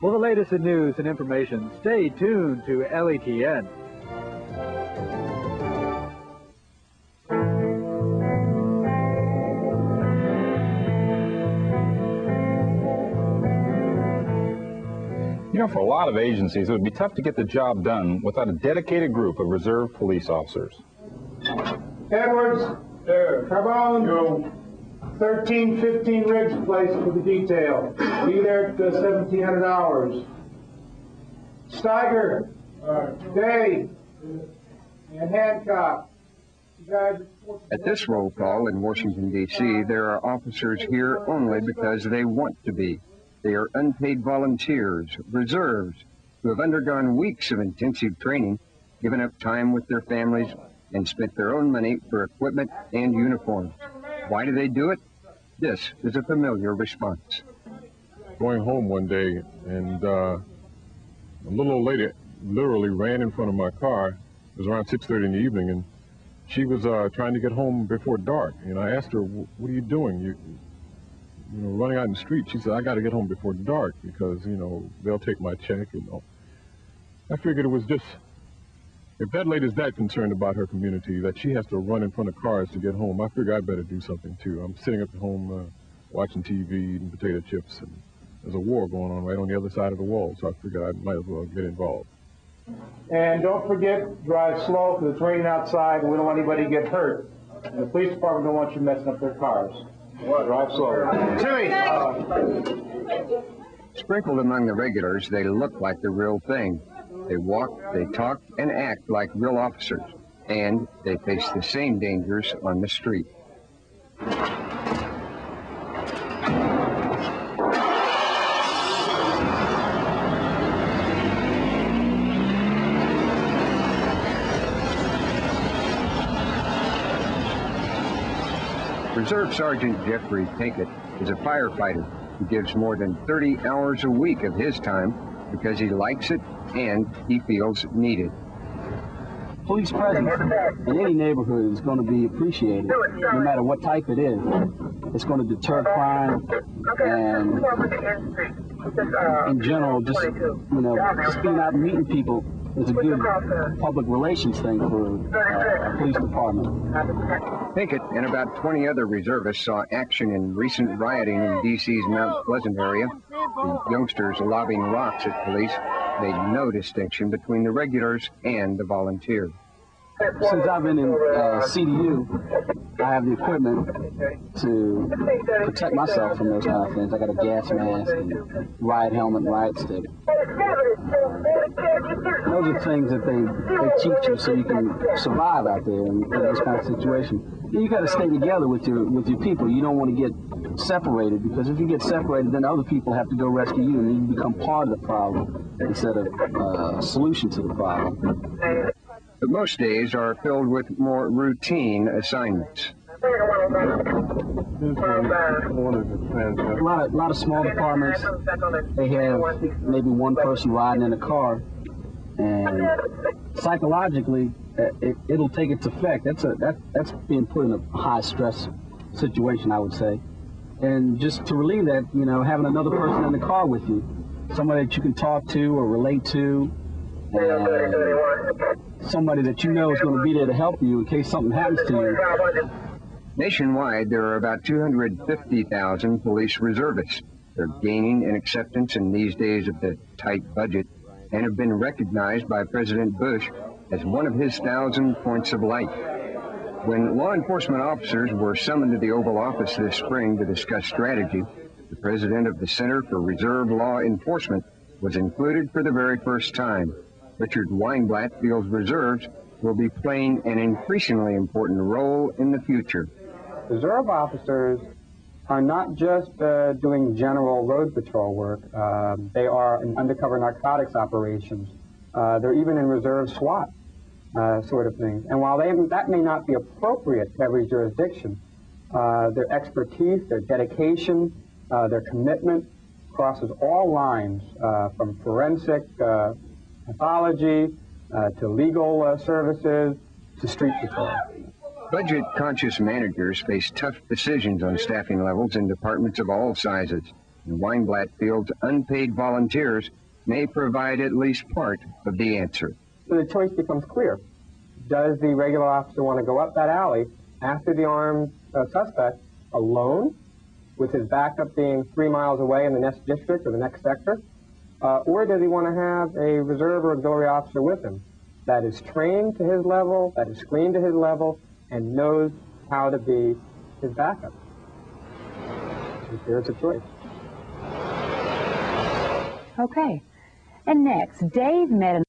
For the latest in news and information, stay tuned to LETN. You know, for a lot of agencies, it would be tough to get the job done without a dedicated group of reserve police officers. Edwards, Carbone, 1315 Riggs Place for the detail. Be there at 1700 hours. Steiger, Day, and Hancock. You guys. At this roll call in Washington, D.C., there are officers here only because they want to be. They are unpaid volunteers, reserves, who have undergone weeks of intensive training, given up time with their families, and spent their own money for equipment and uniforms. Why do they do it? This is a familiar response. Going home one day, and a little old lady literally ran in front of my car. It was around 6:30 in the evening, and she was trying to get home before dark. And I asked her, "What are you doing? You know, running out in the street?" She said, "I got to get home before dark because, you know, they'll take my check." You know, I figured it was just, if that lady's that concerned about her community that she has to run in front of cars to get home, I figure I better do something too. I'm sitting up at home watching TV, eating potato chips, and there's a war going on right on the other side of the wall, so I figured I might as well get involved. And don't forget, drive slow because it's raining outside and we don't want anybody to get hurt. And the police department don't want you messing up their cars. Drive slow. Timmy! Sprinkled among the regulars, they look like the real thing. They walk, they talk, and act like real officers. And they face the same dangers on the street. Reserve Sergeant Jeffrey Pinkett is a firefighter who gives more than 30 hours a week of his time because he likes it and he feels needed. Police presence in any neighborhood is going to be appreciated, no matter what type it is. It's going to deter crime and, in general, just, you know, just being out and meeting people is a good public relations thing for a police department. Pinkett and about 20 other reservists saw action in recent rioting in D.C.'s Mount Pleasant area. The youngsters lobbing rocks at police made no distinction between the regulars and the volunteers. Since I've been in CDU, I have the equipment to protect myself from those kind of things. I got a gas mask and riot helmet and riot stick. Those are things that they teach you so you can survive out there in this kind of situation. You got to stay together with your people. You don't want to get separated, because if you get separated, then other people have to go rescue you, and you become part of the problem instead of a solution to the problem. But most days are filled with more routine assignments. A lot of small departments, they have maybe one person riding in a car, and psychologically, it'll take its effect. That's being put in a high stress situation, I would say. And just to relieve that, you know, having another person in the car with you, somebody that you can talk to or relate to, and somebody that you know is going to be there to help you in case something happens to you. Nationwide, there are about 250,000 police reservists. They're gaining in acceptance in these days of the tight budget and have been recognized by President Bush as one of his 1,000 points of light. When law enforcement officers were summoned to the Oval Office this spring to discuss strategy, the president of the Center for Reserve Law Enforcement was included for the very first time. Richard Weinblatt feels reserves will be playing an increasingly important role in the future. Reserve officers are not just doing general road patrol work. They are in undercover narcotics operations. They're even in reserve SWAT sort of things. And while that may not be appropriate to every jurisdiction, their expertise, their dedication, their commitment crosses all lines, from forensic pathology to legal services to street patrol. Budget-conscious managers face tough decisions on staffing levels in departments of all sizes. And Weinblatt feels unpaid volunteers may provide at least part of the answer. So the choice becomes clear. Does the regular officer want to go up that alley after the armed suspect alone, with his backup being 3 miles away in the next district or the next sector? Or does he want to have a reserve or auxiliary officer with him that is trained to his level, that is screened to his level, and knows how to be his backup? There's a choice. Okay. And next, Dave met an